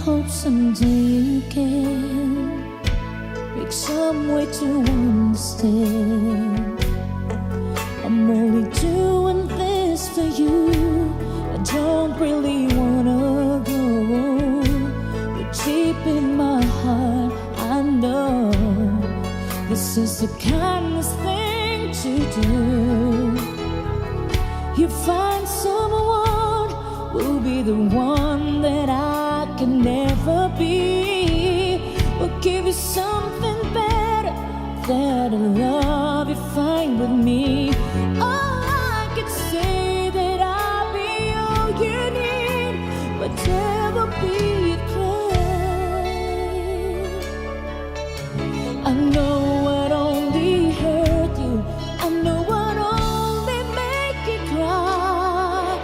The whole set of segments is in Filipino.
hope someday you can make some way to understand. I'm only doing this for you. I don't really wanna go, but deep in my heart I know this is the kindest thing to do. You find someone who'll be the one that I can never be. Will give you something better than a love you find with me. All I could say that I'll be all you need, but never be a cry. I know I'd only hurt you. I know I'd only make you cry.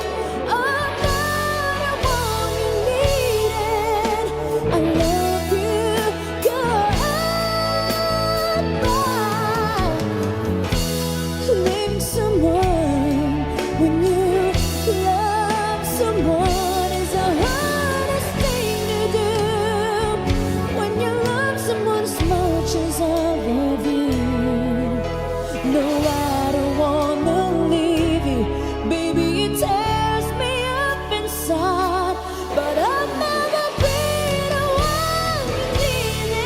I'm not the one you needed. I love you, goodbye. Leaving someone when you love someone is the hardest thing to do. When you love someone as much as I love you. No, I don't wanna leave you, baby, it tears me up inside. But I'll never be the one you needed.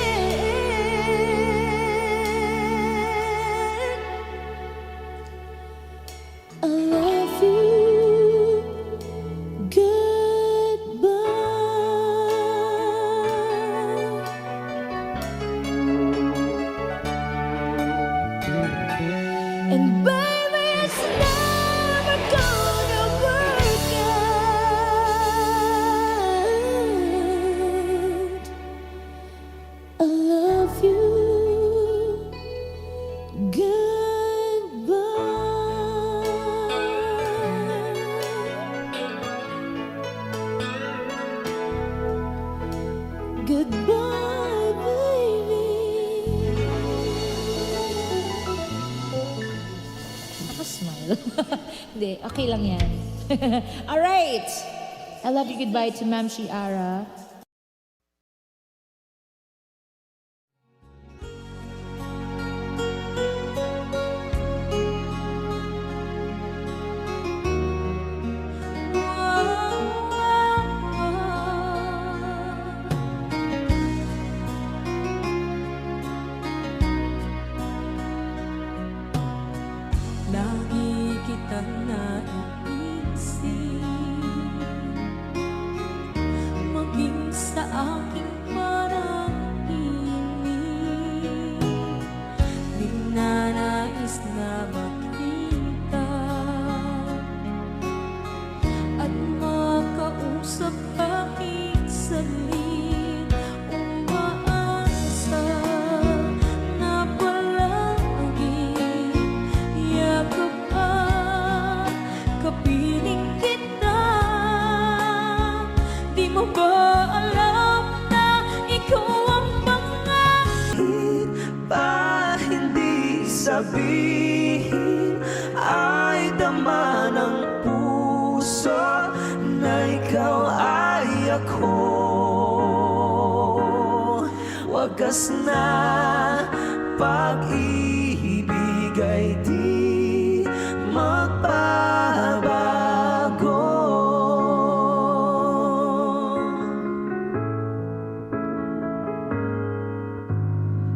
I love you, goodbye. And baby, it's never gonna work out. I love you, goodbye. Goodbye, baby. Smile. Hindi, okay lang yan. Alright! I love you, goodbye to Ma'am Shiara. Lagi kitang naiisip, maging sa aking parang inig. Di na nais na makita at makausap kahit saglit. Umaasa na palagi yakap at kapiling kita. Di mo ba alam na ikaw ang Kahit pa hindi sabihin, ay dama ng puso na ikaw ay ako. Wagas na pag-ibig ay di magbabago.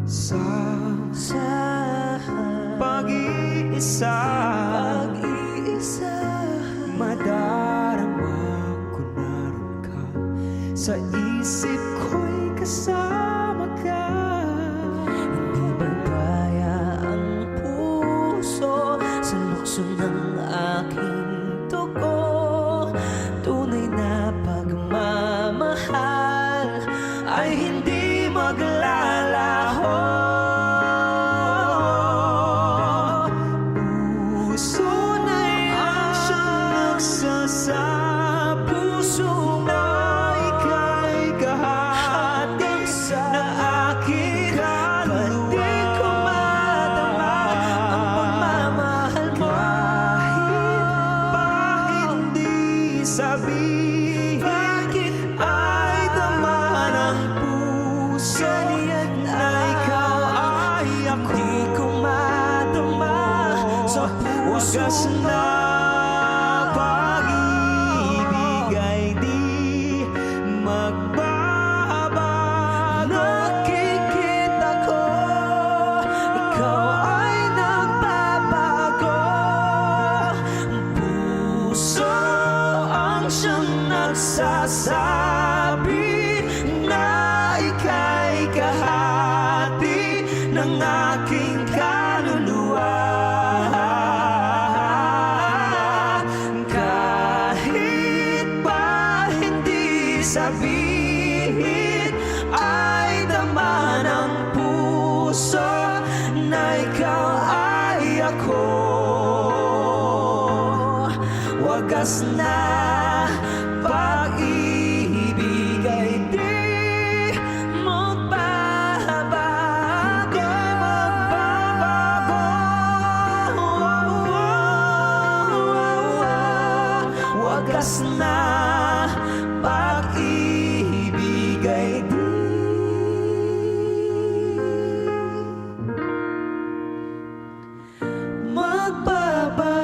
Sa pag-iisa, madarama ko naroon ka. Sa isip ko'y kasama ka. Hindi magkaya ang puso sa lukso ng aking dugo. Tunay na pagmamahal ay hindi maglalaho. Puso na'y ang siyang nagsasabi, puso na ika'y kahati ng aking kaluluwa. Ba't di ko madama ang pagmamahal mo? Kahit pa hindi sabihin, bakit ay dama wagas na pag-ibig ay di magbabago. Nakikita ko, ikaw ay nagbabago. Puso ang siyang nagsasabi na ika'y kahati ng aking kaluluwa. Kahit pa hindi sabihin, ay dama ng puso na ikaw ay ako. Wagas na pag-ibig ay di magbabago. Wagas na pag-ibig ay di magbabago.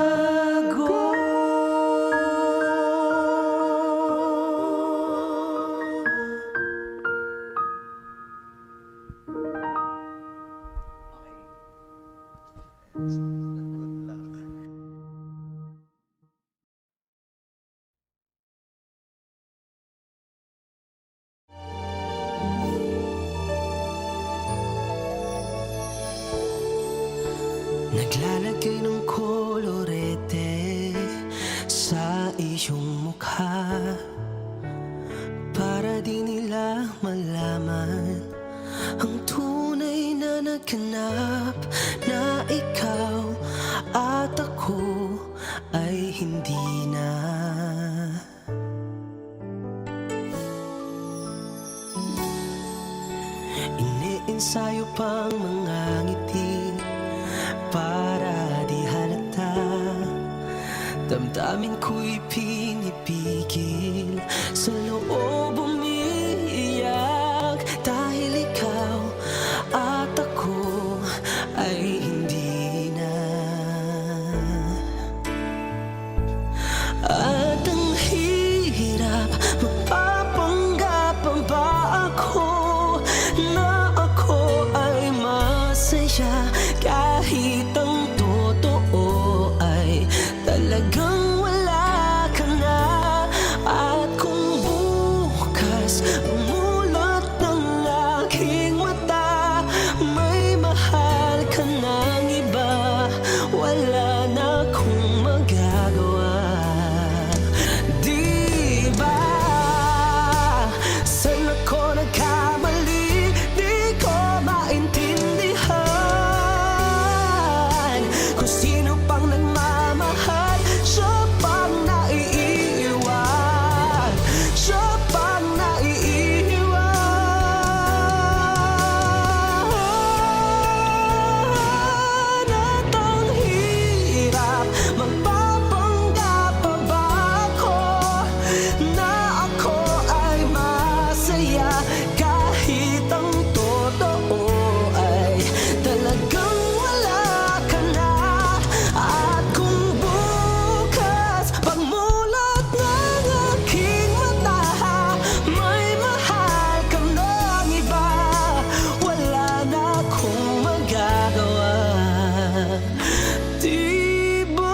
Naglalagay ng kolorete sa iyong mukha para di nila malaman ang tunay na naganap, na ikaw at ako ay hindi na. Iniensayo pang mga ngiti para di halata, damdamin ko'y pinipigil, sa loob umiiyak, dahil ikaw at ako ay hindi na. At ang hirap, magpapanggap pa ba ako na ako ay masaya, kahit ang totoo ay talagang wala ka na. At kung bukas umulot ng aking mata, may mahal ka ng iba, wala na akong magagawa. Di ba? Saan ako nagkamali? Di ko maintindihan kung sino pang nagmamahal, siya pang naiiwan, siya pang naiiwan. At ang hirap, magpapanggap pa ba ako na ako ay masaya, kahit ang totoo ay talagang wala ka na. At kung bukas pagmulat ng aking mata, may mahal ka ng iba, wala na akong magagawa. Di ba?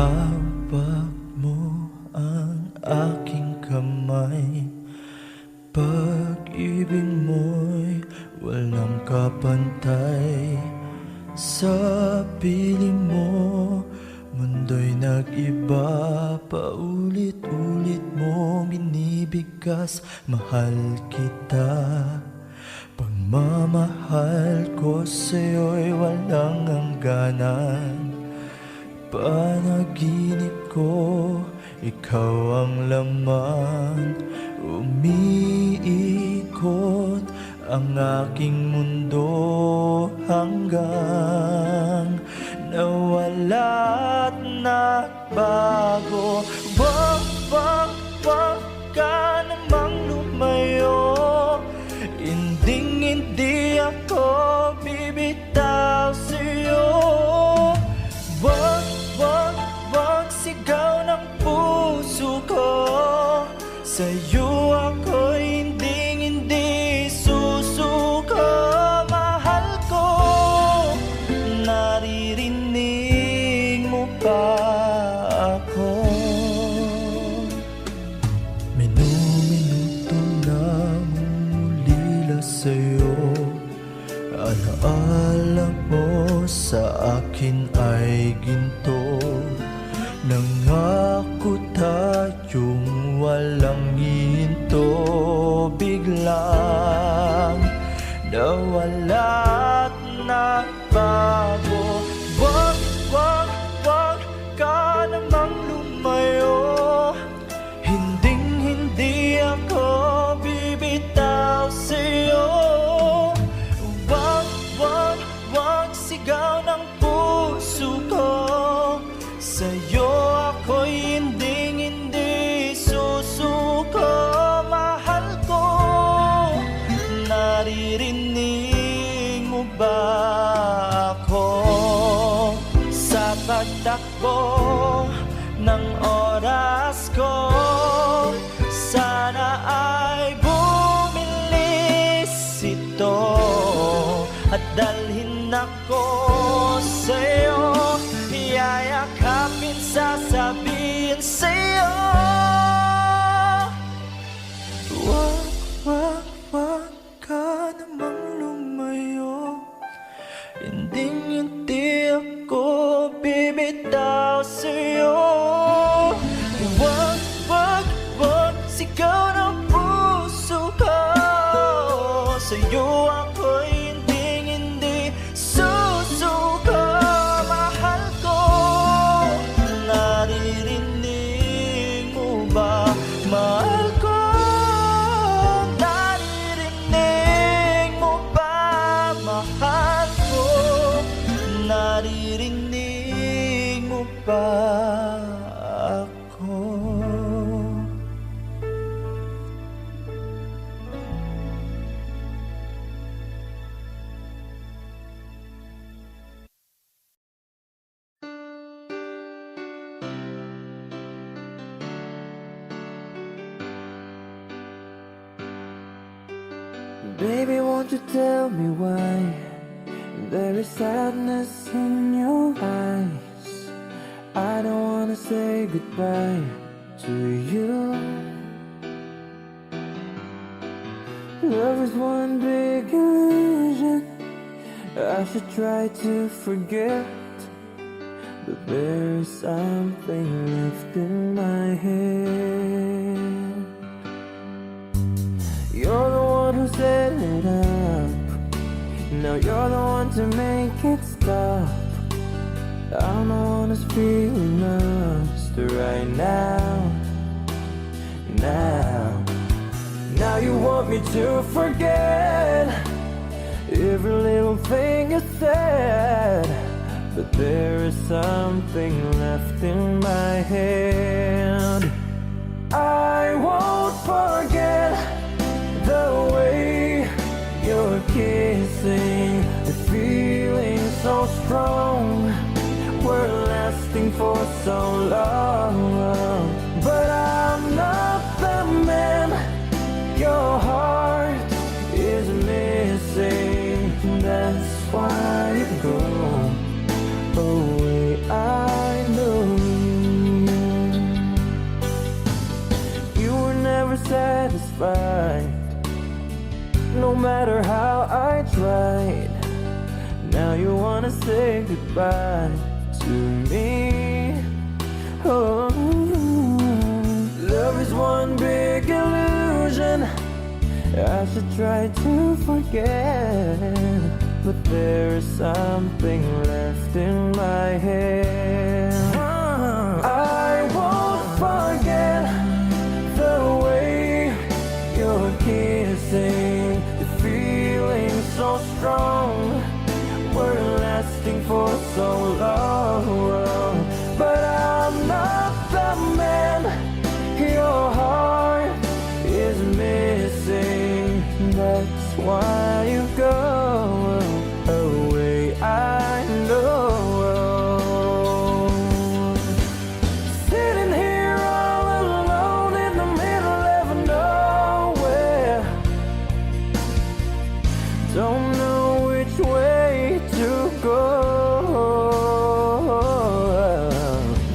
Hawak mo ang aking kamay, pag-ibig mo'y walang kapantay. Sa piling mo, mundo'y nag-iba, paulit-ulit mo binibigkas, mahal kita. Pagmamahal ko sa'yo'y walang hangganan, panaginip ko, ikaw ang laman. Umiikot ang aking mundo hanggang nawala at nagbago. Wag, wag, wag ka namang lumayo, hindi ako bibitaw sa'yo. Wag, wag, wag sigaw ng puso ko, sa'yo ako'y hindi susuko. Mahal ko, naririnig mo ba ako? Minuto lang ulila sa'yo, alaala mo sa akin ay ginto. Nangako tayong walang hinto, biglang nawala at nagbago. Wag, wag, wag ka namang lumayo, hindi ako bibitaw sa'yo. Wag, wag, wag sigaw ng puso ko, sa'yo ako'y hindi susuko. Mahal ko, naririnig mo ba ako? Sa pagtakbo ng oras ko, sana ay bumilis ito at dalhin ako sa'yo, yayakapin, sasabihin sa'yo. Wag, wag, wag ka namang lumayo, hindi ako bibitaw sa'yo. Wag, wag, wag sigaw ng puso ko, sa'yo ako'y hindi susuko. Mahal ko, naririnig mo ba? Mahal ko, naririnig mo ba? Mahal ko, naririnig mo ba ako? Baby, won't you tell me why there is sadness in your eyes? I don't wanna say goodbye to you. Love is one big illusion I should try to forget, but there is something left in my head. You're the one who set it up, now you're the one to make it stop. I'm the one who's feeling lost right now. Now you want me to forget every little thing you said, but there is something left in my head. I won't forget the way you're kissing, the feeling so strong, we're lasting for so long. But I'm not the man your heart is missing. That's why you go away. I know you were never satisfied, no matter how I tried. Now you wanna say goodbye to me. Oh, love is one big illusion I should try to forget, but there is something left in my head. I won't forget the way you're kissing, the feeling for so long, but I'm not the man your heart is missing. That's why you go away, I know. Sitting here all alone in the middle of nowhere, don't know which way to go.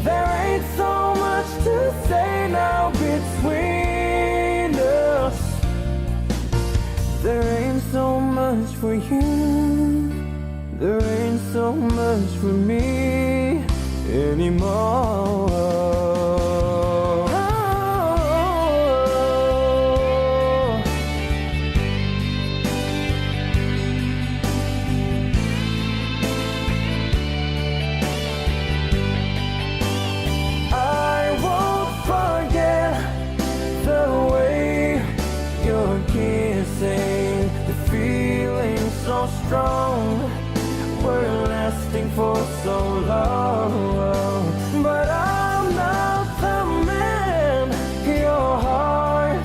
There ain't so much to say now between us. There ain't so much for you, there ain't so much for me anymore. I won't forget the way you're kissing, the feeling so strong, we're lasting for so long, but I'm not the man your heart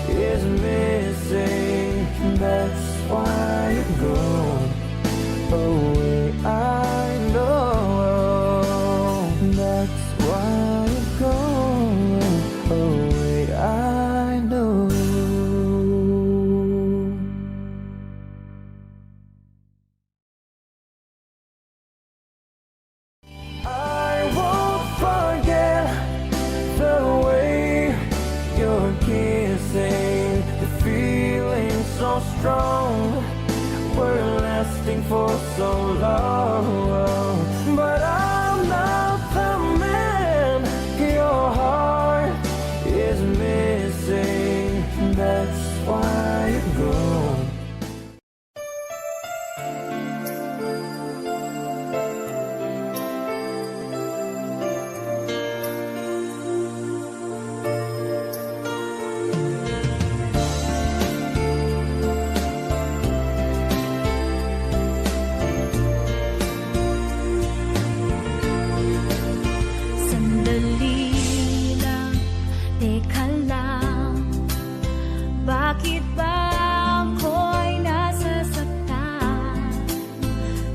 is missing. That's why you go away, I know. That's why you go away, I know. I won't forget the way you're kissing, the feeling so strong, we're lasting for so long, but I'm not the man your heart is missing. That's why you go. Sandali lang, teka lang, bakit ba ako'y nasasaktan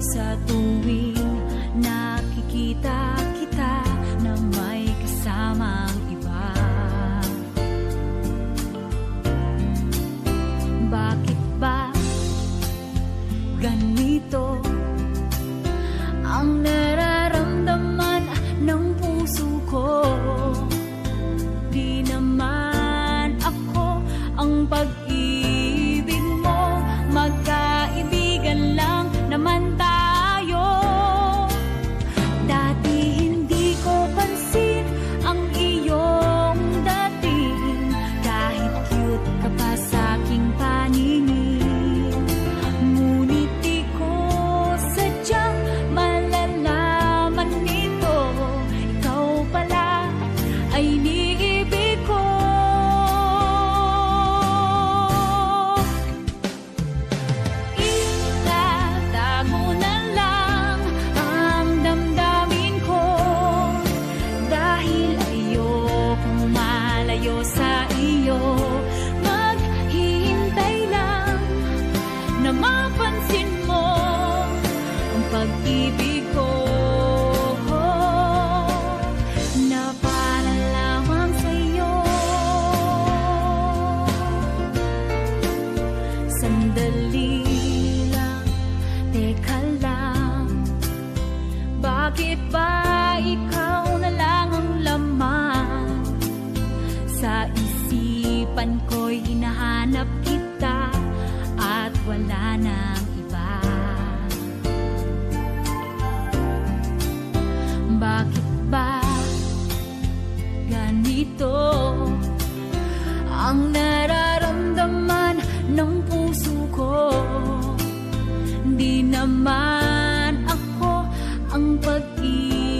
sa tuwing nakikita kita na may kasamang iba? Bakit ba ganito ang nararamdaman ng puso ko? Di naman ako ang pag-ibig mo, magkaibigan lang naman tayo. Dati hindi ko pansin ang iyong dating, kahit cute ka pa sa aking paningin. Ngunit di ko sadyang malalaman nito, ikaw pala ay iniibig ko. Itatago na lang ang damdamin ko, dahil ayokong malayo sa iyo. Maghihintay lang na mapansin mo ang pag-ibig ko na para lamang sa'yo. Sandali lang, teka lang, bakit ba ikaw na lang ang laman sa isipan ko'y hinahanap kita at wala nang iba? Bakit ba ganito ang nararamdaman ng puso ko? Di naman ako ang pag-ibig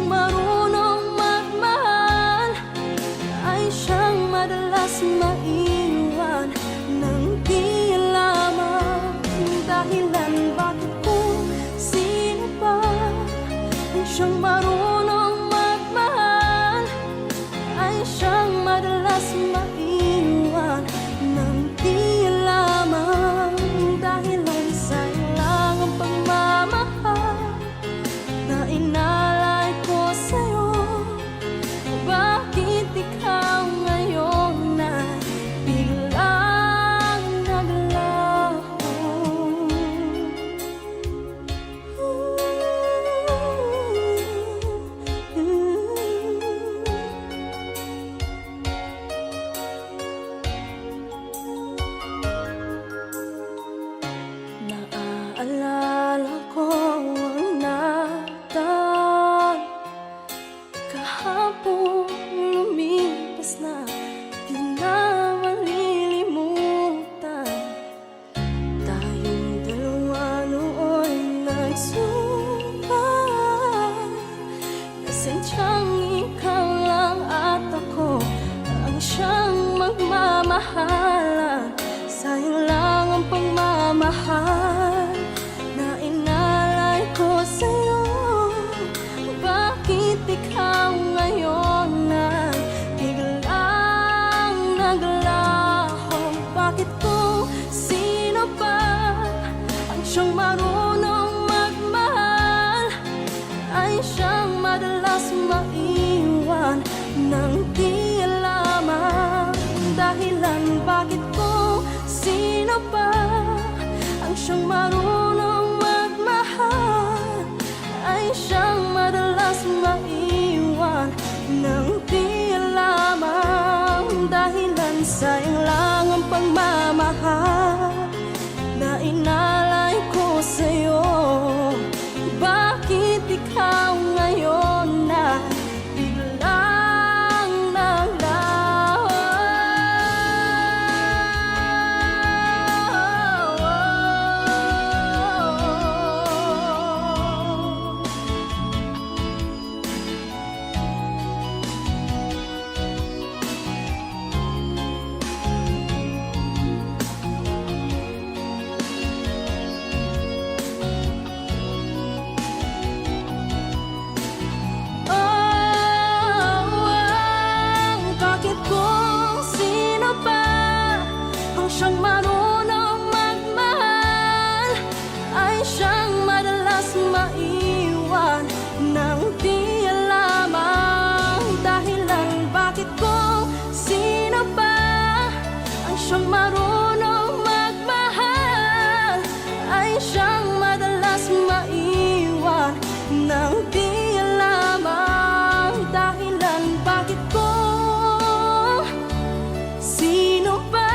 siyang marunong magmahal, ay siyang madalas maiwan ng di lamang dahilan bakit kung sino ba ang siyang marunong magmahal, ay siyang madalas maiwan ng di lamang dahilan sayang lang ang pagmamahal na inalay ko sa'yo. Bakit ikaw ngayon na biglang naglaho? Naaalala ko ang nakaraan kahapon lumipas na, di na malilimutan. Tayong dalawa noon nagsumpah na sadyang ikaw lang at ako ang siyang magmamahalan. Sayang lang ang pagmamahal na inalay ko sa'yo. Bakit ikaw ngayon na biglang naglaho? Bakit kung sino pa ang siyang marunong magmahal, ay siyang madalas maiwan ng di lamang dahilan bakit kung sino pa ang siyang marunong magmahal, ay siyang madalas maiwan ng di lamang dahilan sayang lang ang pagmamahal na inalay ko sa'yo. Bakit ikaw ngayon na biglang naglaho? Bakit kung sino pa ang siyang marunong magmahal, ay siyang madalas maiwan ng di lamang dahilan bakit kung sino pa ang siyang marunong magmahal, ay siyang madalas maiwan ng di lamang dahilan bakit kung sino pa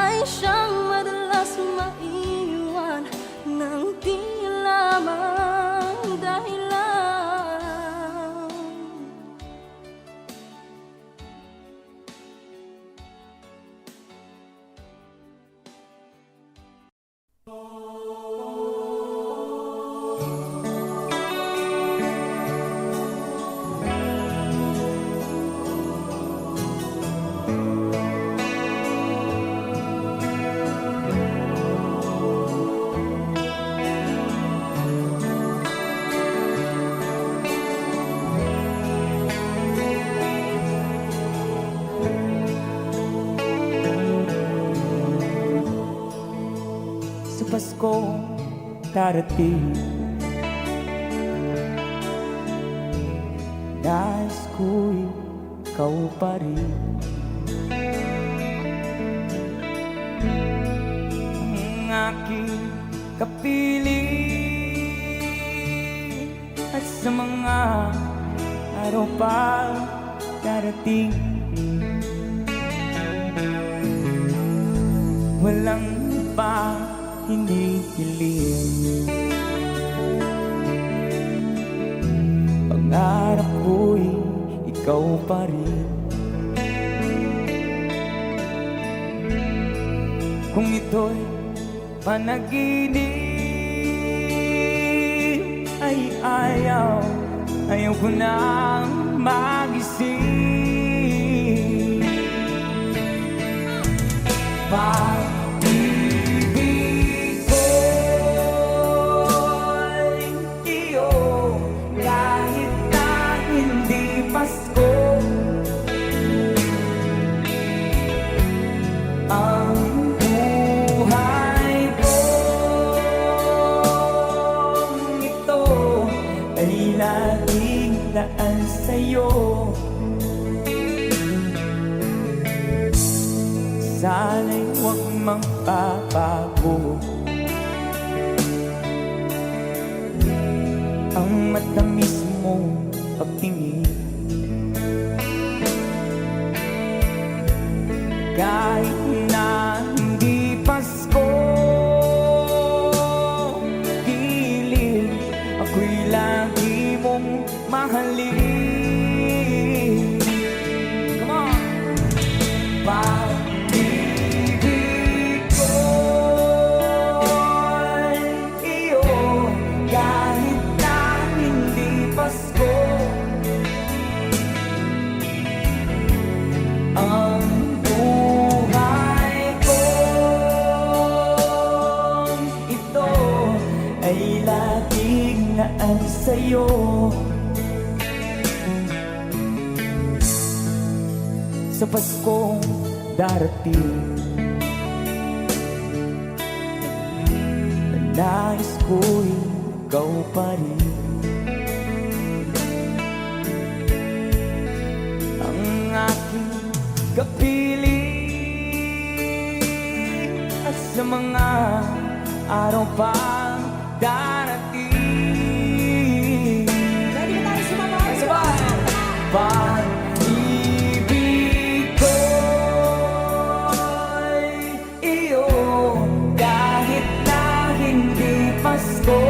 ay siyang madalas maiwan ng di lamang dahilan. Sa Pasko darating, nais ko'y ikaw pa rin ang aking kapiling. At sa mga araw pa darating, walang iba hinihiling. Pangarap ko'y ikaw pa rin. Kung ito'y panaginip, ay Ayaw ko nang magising. Pag-ibig ko'y iyo, kahit na hindi Pasko. Ang buhay kong ito ay laging daan sa'yo. Sana'y huwag magbabago ang matamis mong pagtingin. Kahit na hindi Pasko, gilid ako'y lagi mong mahalin. Come on! Pag-ibig ko'y iyo, kahit na hindi Pasko. Ang buhay kong ito ay laging naan sa'yo. Sa Paskong darating, nais ko'y ikaw pa rin. Ang aking kapiling at sa mga araw pang darating. Ready ba tayo sumabay? Sabay! Pag-ibig ko'y iyo, kahit na hindi Pasko.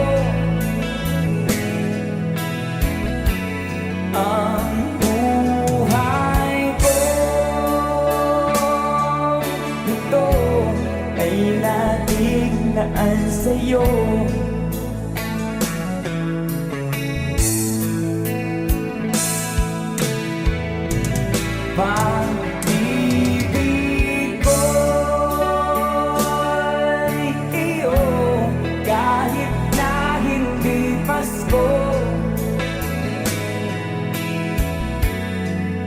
Ang buhay kong ito ay laging naan sa'yo. Pag-ibig ko'y iyo, kahit na hindi Pasko.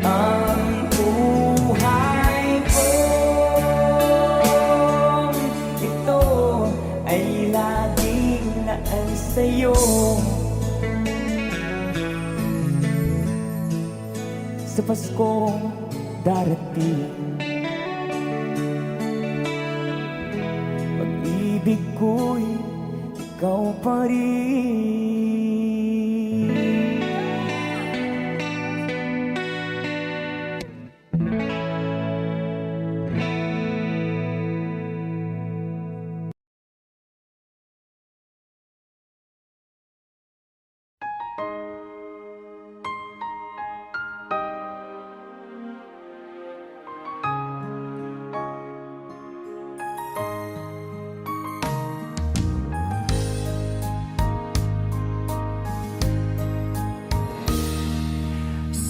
Ang buhay kong ito ay laging naan sa'yo. Sa Paskong darating, pag-ibig ko'y ikaw pa rin.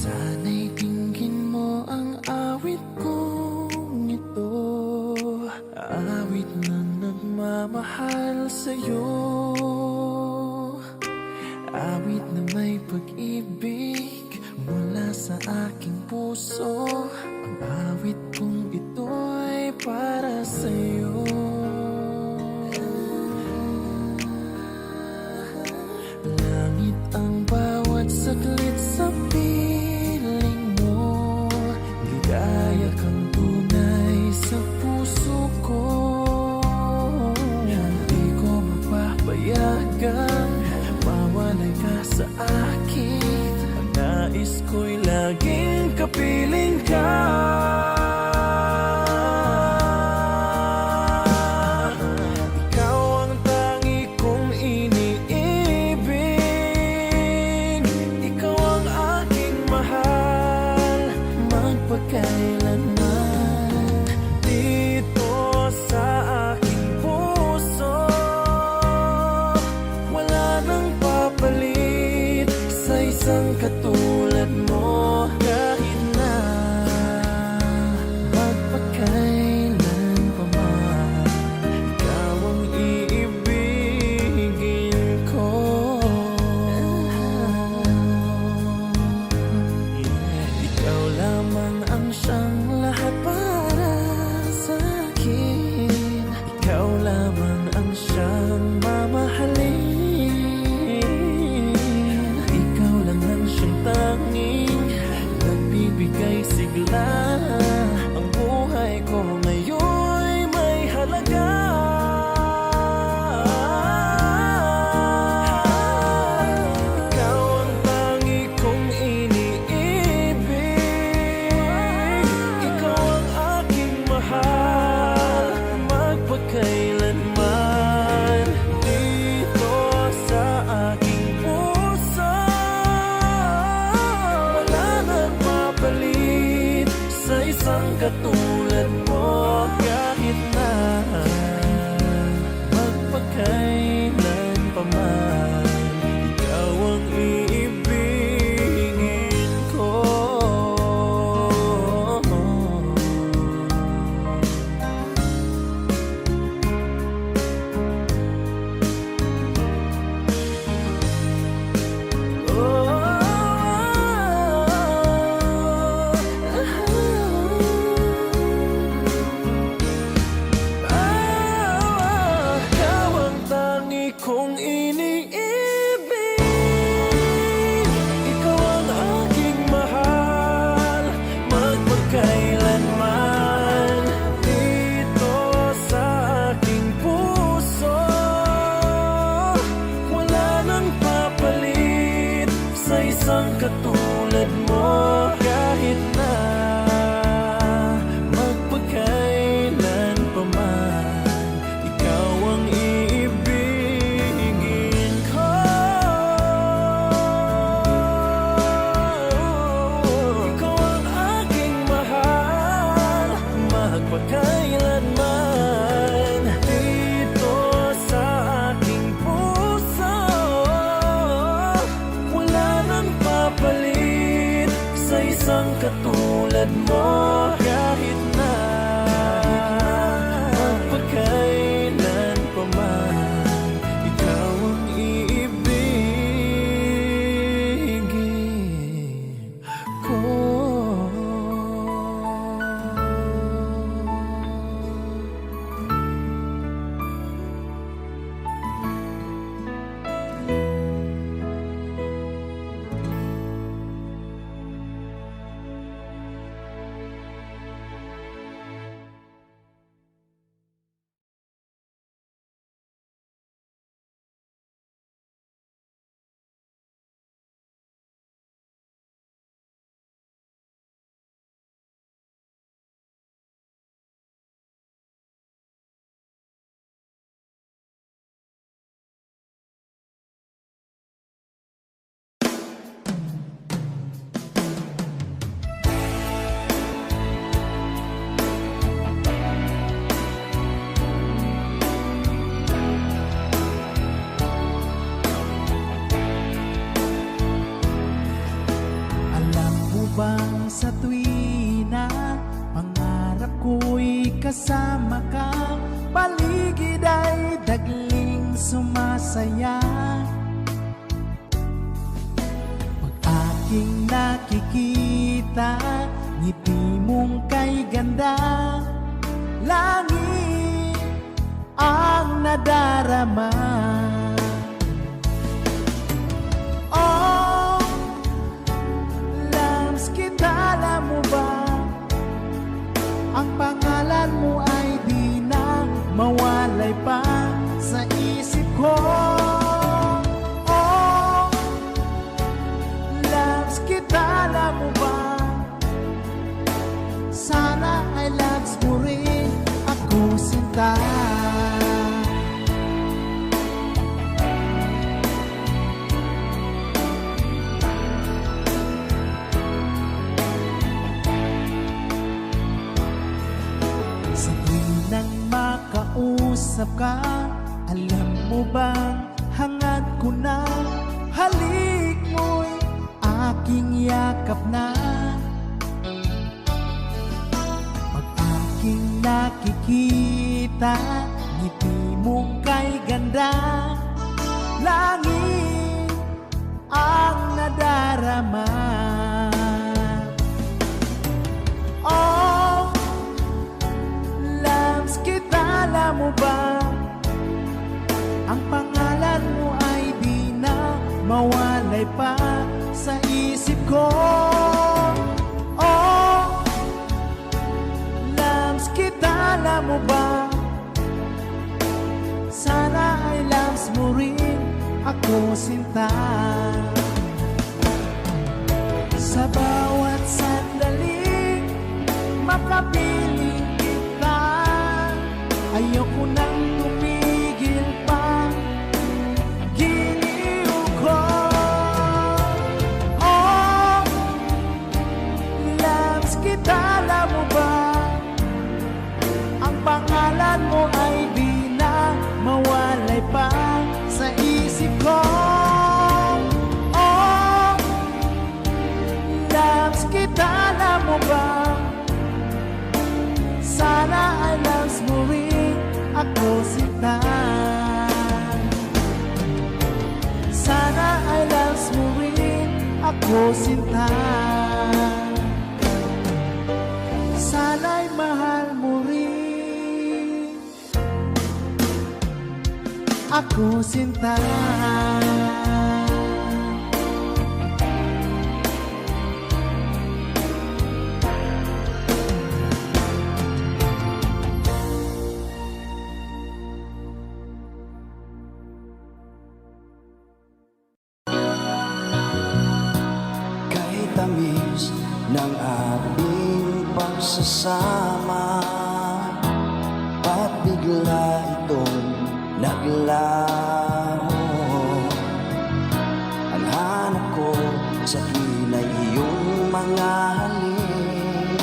Sana'y dinggin mo ang awit kong ito, awit na nagmamahal sa'yo, awit na may pag-ibig mula sa aking puso. Ang awit kong ito'y para sa'yo. Langit ang bawat saglit sa piling mo, ligaya kang tunay sa puso ko. Hindi ko mapapayagang mawalay ka sa akin. Ang nais ko'y laging kapiling ka. katulad mo kahit na magpakailan pa man, ikaw ang iibigin ko. Ikaw ang tangi kong iniibig, ikaw ang aking mahal, magpagkailanman dito sa aking puso. Wala nang papalit sa isang katulad mo kahit na magpagkailan pa man, ikaw ang iibigin ko. Ikaw ang aking mahal, magpagkailanman dito sa aking puso. Wala nang papalit sa isang katulad mo kahit na magpagkailan pa man, ikaw ang iibigin ko. Alam mo bang sa tuwina, pangarap ko'y kasama ka, paligid ay dagling sumasaya. Pag aking nakikita, ngiti mong kay ganda, langit ang nadarama. Oh, Lams, kita, alam mo ba, ang pangalan mo ay di na mawalay pa sa isip ko. Oh, Lams, kita, alam mo ba, sana ay loves mo rin ako, sinta. Sa tuwing makausap ka, alam mo bang hangad ko na, halik mo'y aking yakap na. Pag aking nakikita, ngiti mong kay ganda, langit ang nadarama. Oh, Lams, kita, alam mo ba, ang pangalan mo ay di na mawalay pa sa isip ko. Oh, Lams, kita, alam mo ba, sana ay loves mo rin ako, sinta. Sa bawat sandaling makapiling kita, ayoko nang tumigil pa, giliw ko. Oh, loves kita, alam mo ba, ako sinta. Sana'y mahal mo rin ako sinta. Kahit tamis ng ating pagsasama, at bigla itong naglaho. Ang hanap ko sa tuwin ay iyong mga halik.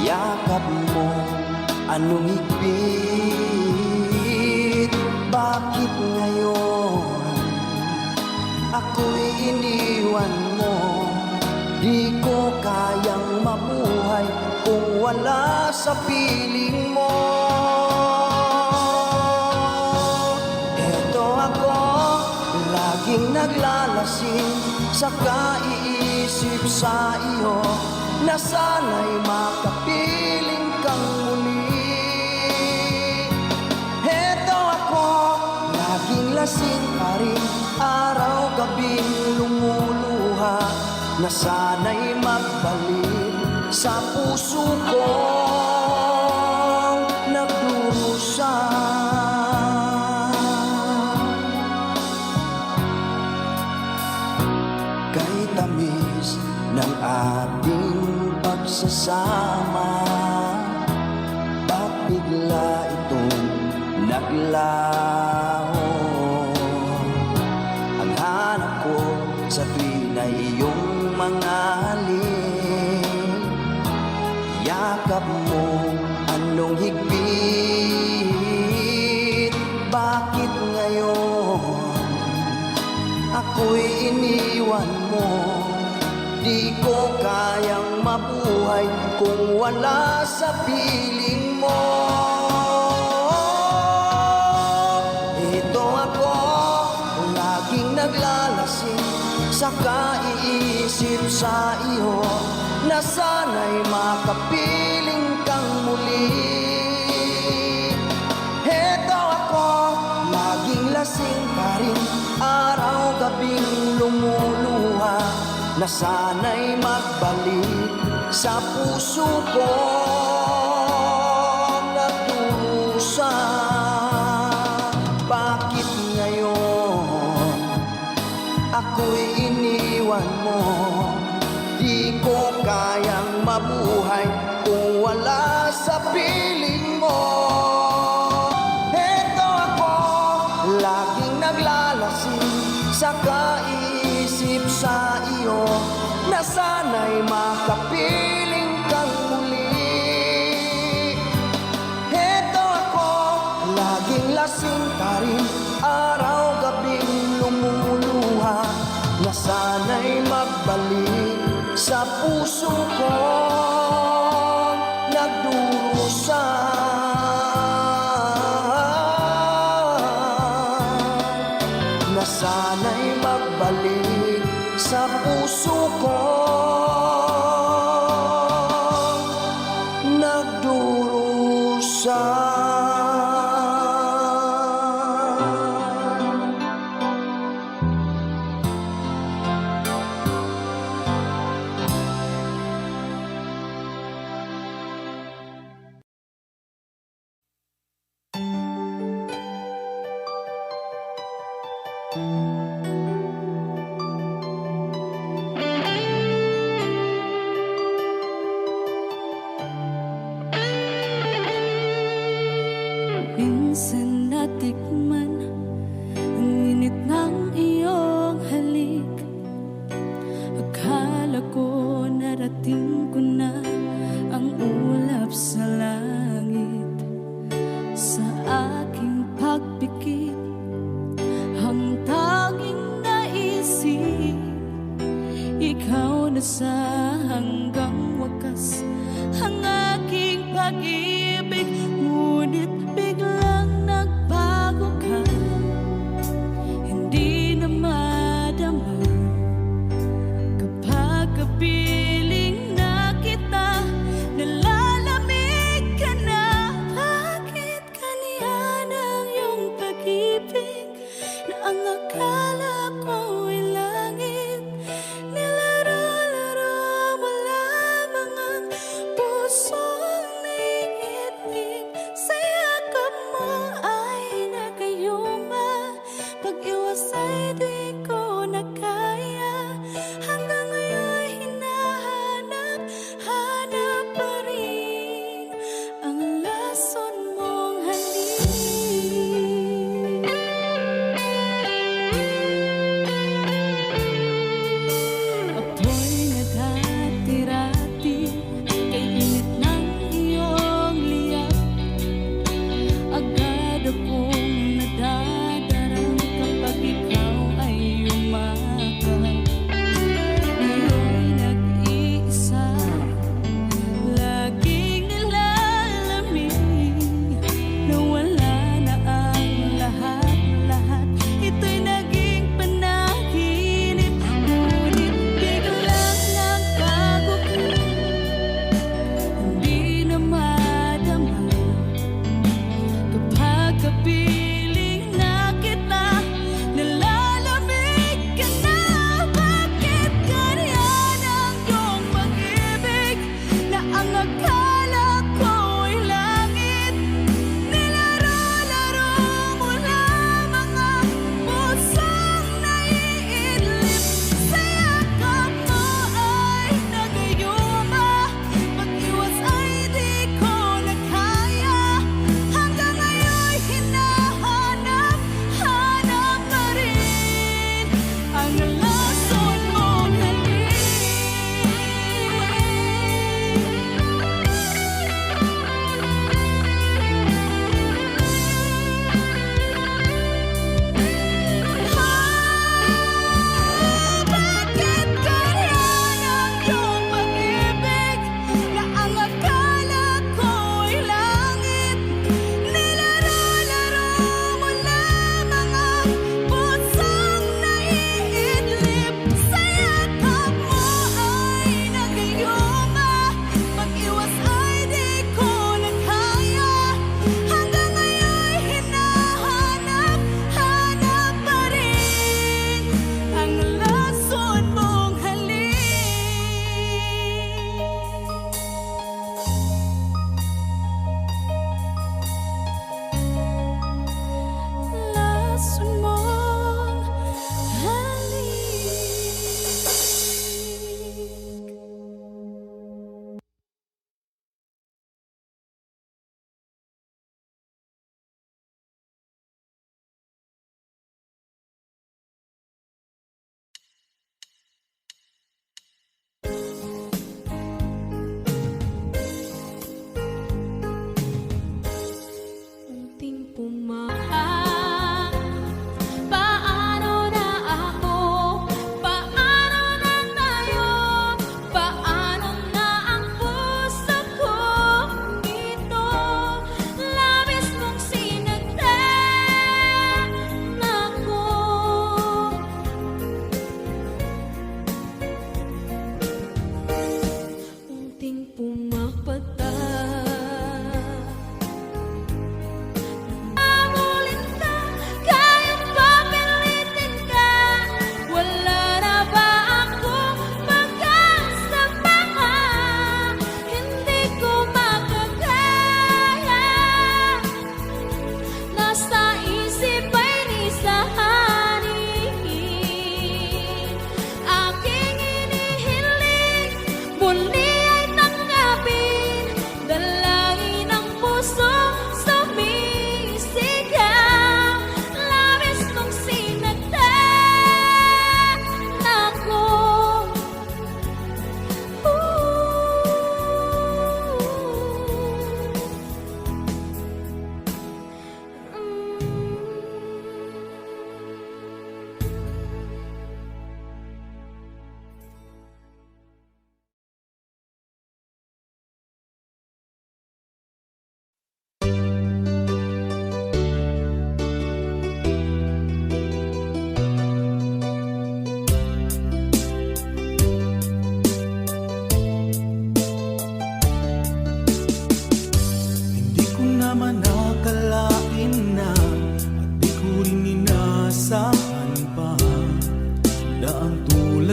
Yakap mo, anong higpit? Bakit ngayon ako'y iniwan mo? Di ko kayang mabuhay kung wala sa piling mo. Eto ako, laging naglalasing sa kaiisip sa iyo, na sana'y makapiling kang muli. Eto ako, laging lasing pa rin, araw-gabing lumuluha, na sana'y magbalik sa puso kong nagdurusa. Kahit tamis ng ating pagsasama, at bigla itong naglaho. Ang hanap ko sa tuwin ay iyong mga halik. Yakap mo, anong higpit? Bakit ngayon ako'y iniwan mo? Di ko kayang mabuhay kung wala sa piling mo. Ito ako, laging naglalasing sa kaiisip sa iyo, na sana'y makapiling kang muli. Eto ako, laging lasing pa rin, araw-gabing lumuluha, na sana'y magbalik sa puso ko nagdurusa. Bakit ngayon ako'y iniwan mo? Di ko kayang mabuhay kung wala sa piling mo. Eto ako, laging naglalasing sa kaiisip sa iyo, na sana'y makapiling kang muli. Eto ako, laging lasing pa rin, araw-gabing lumuluha, na sana'y magbalik sa puso ko nagdurusa. Na sana'y magbalik sa puso ko nagdurusa. Minsan natikman ang init ng iyong halik. Akala ko narating ko na ang ulap sa langit. Sa aking pagpikit, ang tanging naisip, ikaw na sa hanggang wakas ang aking pag-ibig. Ngunit biglang nagbago ka, hindi na madama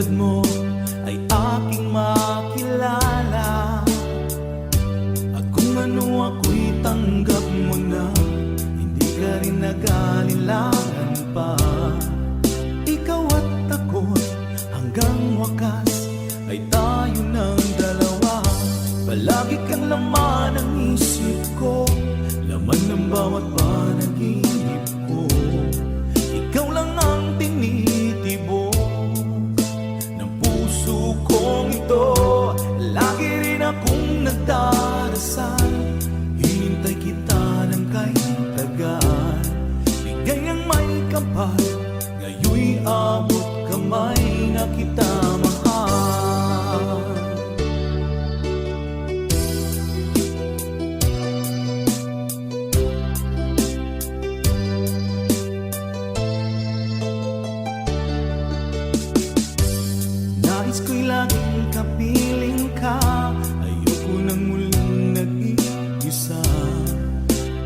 tulad mo ay aking makilala. At kung ano ako'y tanggap mo na, hindi ka rin nag-alinlangan pa. Ikaw at ako'y hanggang wakas ay tayo ng dalawa. Palagi kang laman ng isip ko, laman ng bawat panaginip ko. Ikaw lang ang tinitibok ng puso kong ito. Lagi rin akong nagdarasal, hinintay kita ng kahit tagal. Bigay ng may kapal, ngayon'y abot kamay na kita mahal. Nais ko'y laging kapiling ka, ayoko nang muling nag-iisa.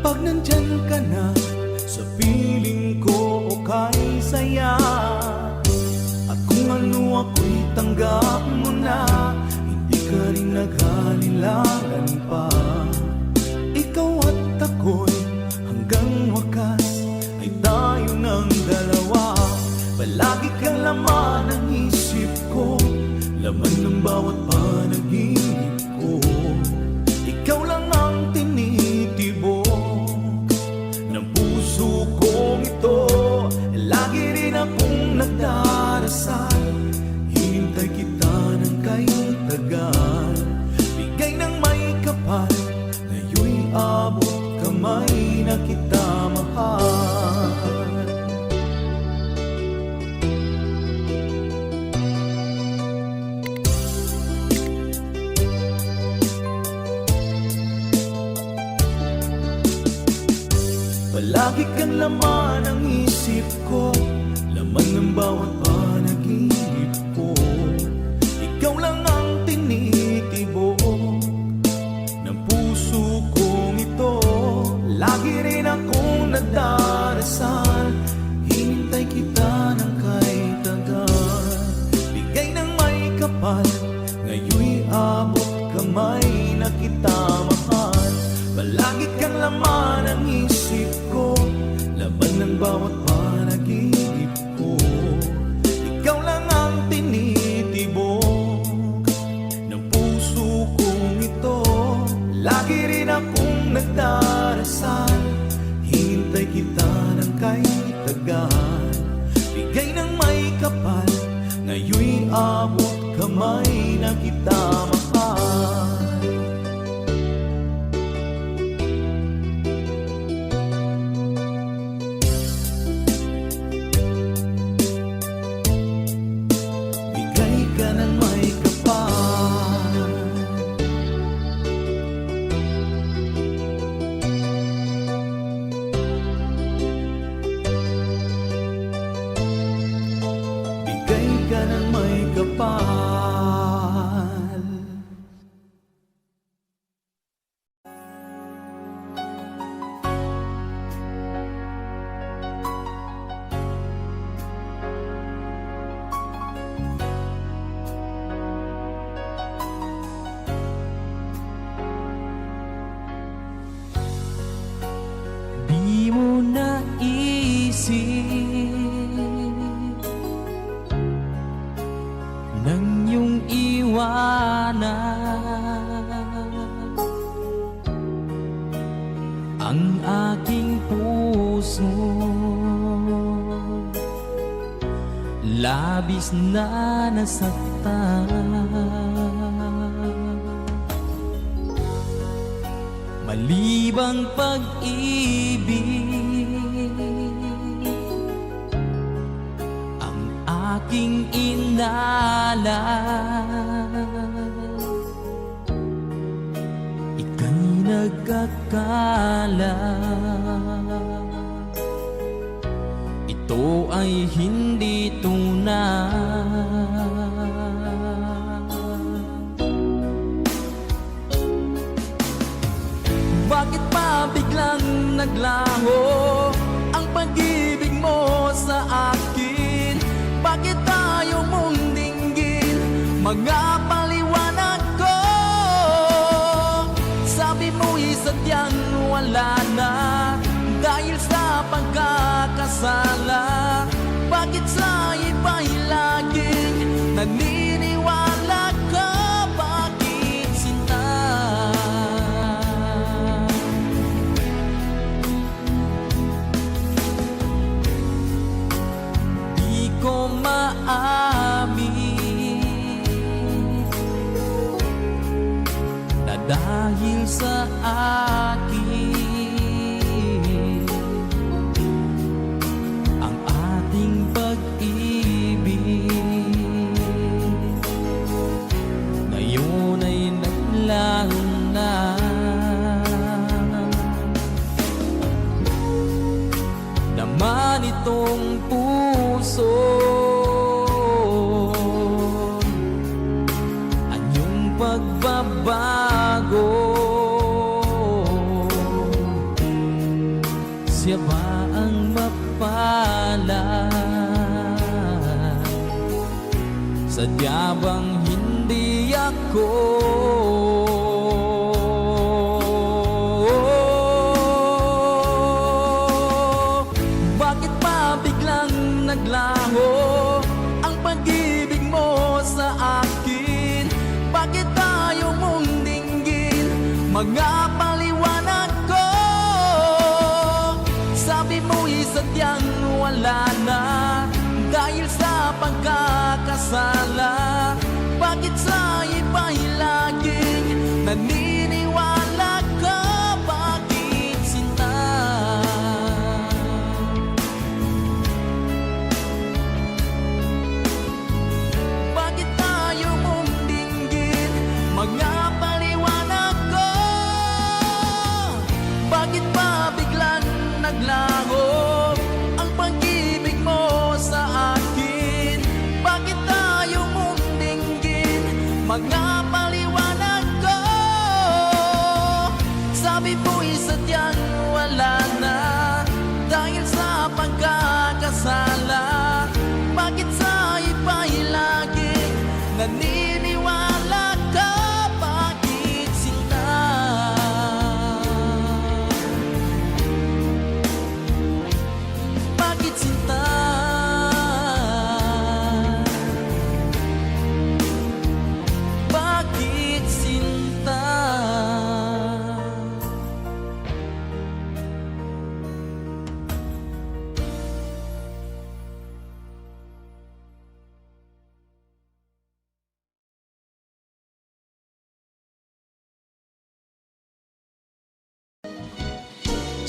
Pag nandyan ka na, sa piling ko okay saya. At kung ano ako'y tanggap mo na, hindi ka rin nag-alinlangan pa. Ikaw at ako'y hanggang wakas ay tayo ng dalawa. Palagi kang laman ng isip ko, laman ng bawat panaginip ko. Ikaw lang ang tinitibok ng puso kong ito. Lagi rin akong nagdarasal, hinintay kita ng kahit tagal. Bigay ng may kapal, ngayon'y abot kamay na kita mahal. Palagi kang laman ng isip ko, laman ng bawat panaginip ko. Ikaw lang ang tinitibok ng puso kong ito. Lagi rin akong nagdarasal, hinintay kita ng kahit tagal. Bigay ng may kapal, ngayon'y abot kamay na kita mahal. Palagi kang laman ng isip ko, laman ng bawat panaginip ko. Ikaw lang ang tinitibok ng puso kong ito. Lagi rin akong nagdarasal, hinintay kita ng kahit tagal. Bigay ng may kapal, ngayon'y abot kamay na kita mahal. Bigay ka ng may kapal. Bigay ka ng may kapal. Di mo naisip nang iyong iwanan ang aking puso. Labis na nasaktan, malibang pag-ibig ang aking inalan. Ika'y nagkakala ito ay hindi tunay. Bakit pa biglang naglaho ang pag-ibig mo sa akin? Bakit tayo mong dinggin? mga paliwanag ko. Sabi mo'y sadyang wala na dahil sa pagkakasala. Bakit sa iba'y laging naniniwala ka? Bakit sinta? Di ko maamin na dahil sa akin ang ating pag-ibig ngayon ay naglaho na. Naman itong puso anyong pagbabago. Siya ba ang mapalad? Sadya bang hindi ako? Bakit pa biglang naglaho ang pag-ibig mo sa akin? Bakit tayo mong dinggin mga paliwanag ko? Sabi mo'y sadyang wala na dahil sa pagkakasala. Bakit sa iba'y laging naniniwala ka? Bakit sinta? Bakit tayo mong dinggin mga paliwanag ko? Bakit pa biglang naglaho ang pag-ibig mo sa akin? Bakit tayo mong dinggin mga paliwanag ko? Sabi mo'y sadyang wala na dahil sa pagkakasala. Bakit sa iba'y laging naniniwala ka? Bakit sinta? Bakit sinta? Bakit sinta?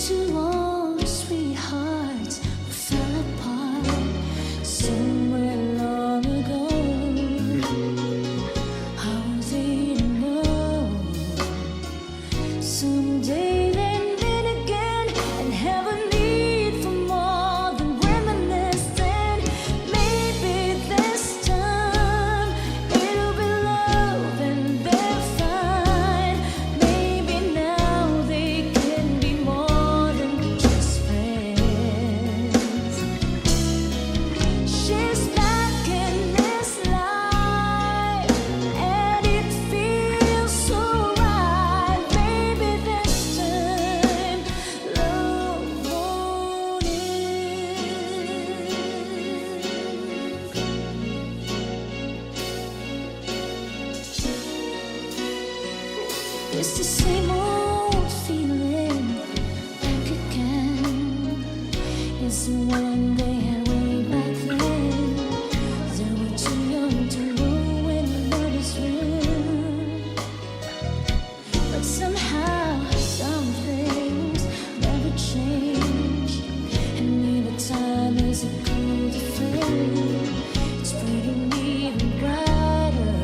Two old sweethearts who fell apart somewhere long ago. How was they to know? Someday they meet again and have a need for more than reminiscing. Maybe this time it'll be love and they're fine. Maybe now they can be more than just friends. She's back in this life and it feels so right. Maybe this time love won't end. It's the same old feeling back again. It's the one they had way back then. They were too young to know when love is real. But somehow some things never change, and neither time is it cool to fade. It's burning even brighter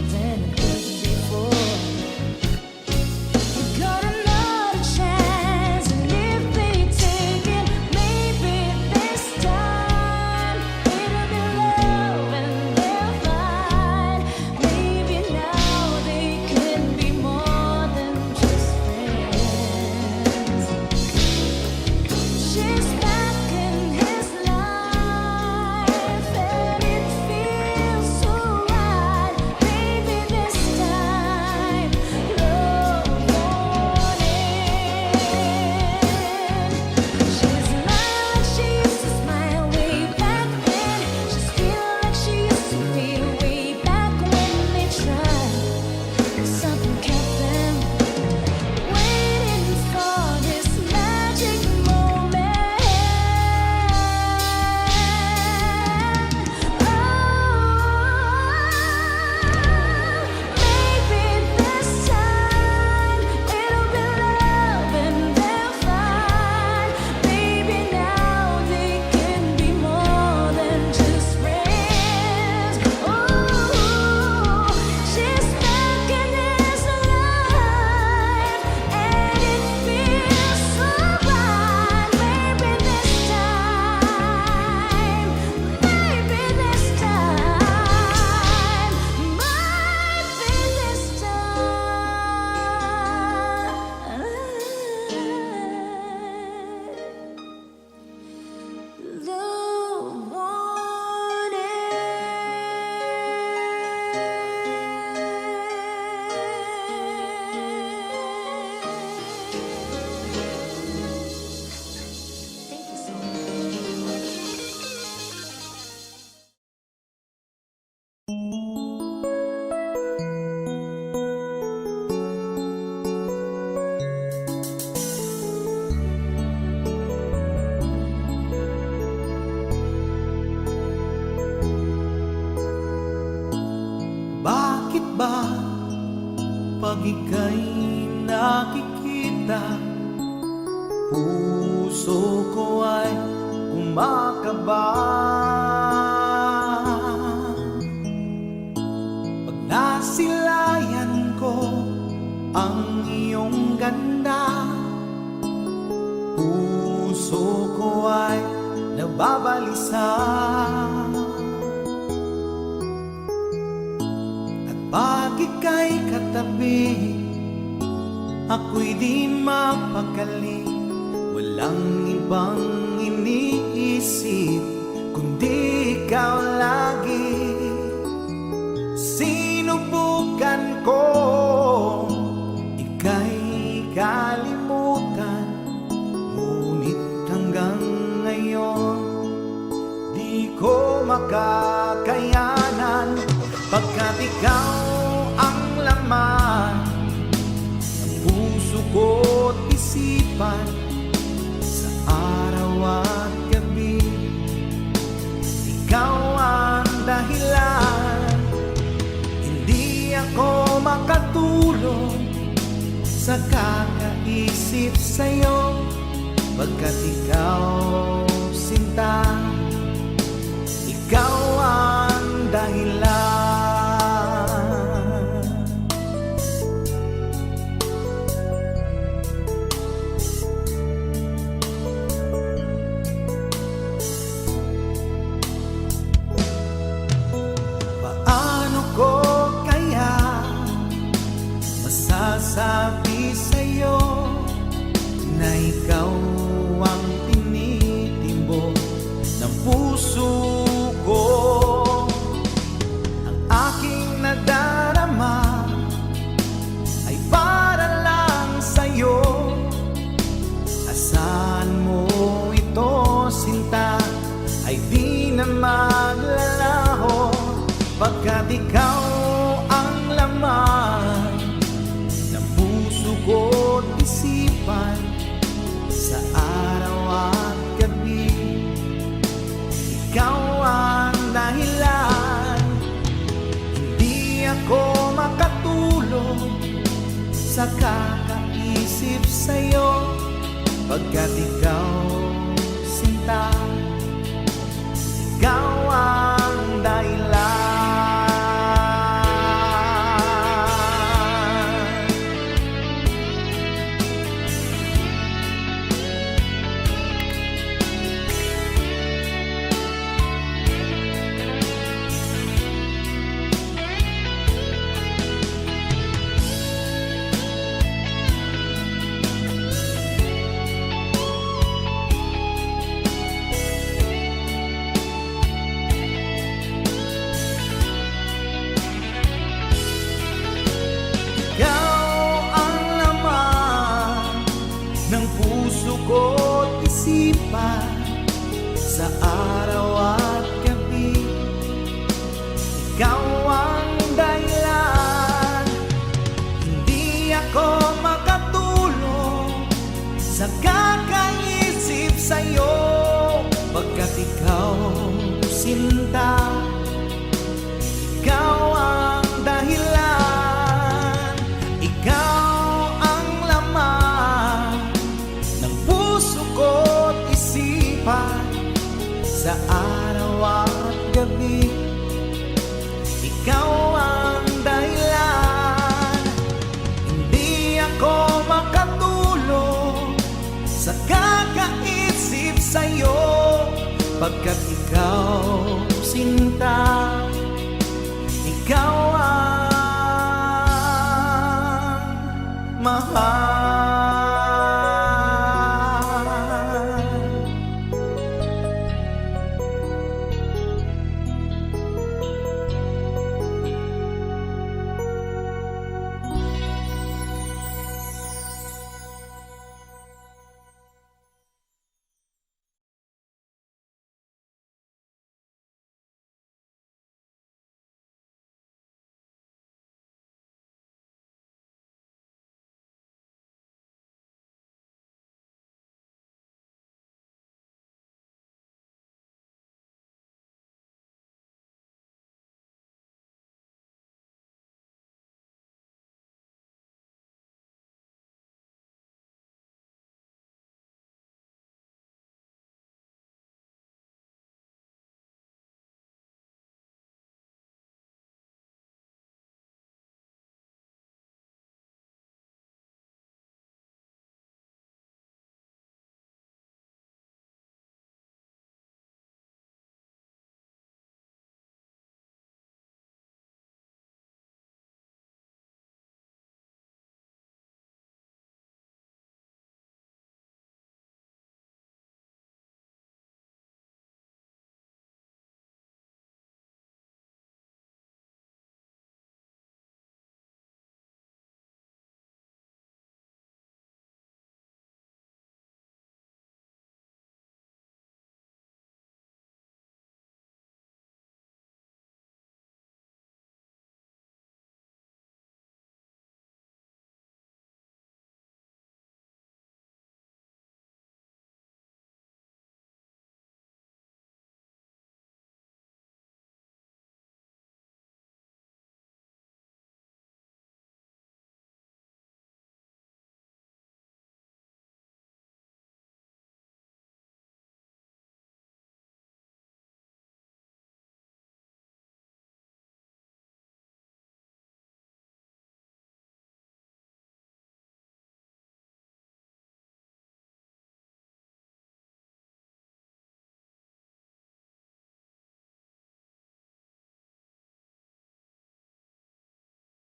than it was before. Bakit ba pag ika'y nakikita, puso ko ay kumakaba? Pag nasilayan ko ang iyong ganda, puso ko ay nababalisa. Pag ika'y katabi, ako'y di mapakali. Walang ibang iniisip kundi ikaw lagi. Sinubukan ko ika'y kalimutan, ngunit hanggang ngayon di ko makakayanan. Pagkat ikaw ang laman ng puso ko't isipan, sa araw at gabi ikaw ang dahilan. Hindi ako makatulog sa kakaisip sa'yo, pagkat ikaw sinta, ikaw ang dahilan. Paano ko kaya masasabi sa'yo na ikaw ang tinitimbok ng puso ko? Ang aking nadarama ay para lang sa'yo. Asahan mo ito, sinta, ay di na maglalaho, pagkat ikaw ang laman ng puso ko't isipan, sa araw at gabi ikaw ang dahilan. Hindi ako makatulog sa kakaisip sa'yo, pagkat ikaw sinta, ikaw ang dahilan. Ko't isipan, sa araw at gabi ikaw ang dahilan. Hindi ako makatulog sa kakaisip sa'yo, pagkat ikaw sinta, ikaw ang dahilan. Ikaw ang laman ng puso ko't isipan, sa araw at gabi ikaw ang dahilan. Hindi ako makatulog sa kakaisip sa'yo, pagkat ikaw sinta, ikaw ang mahal.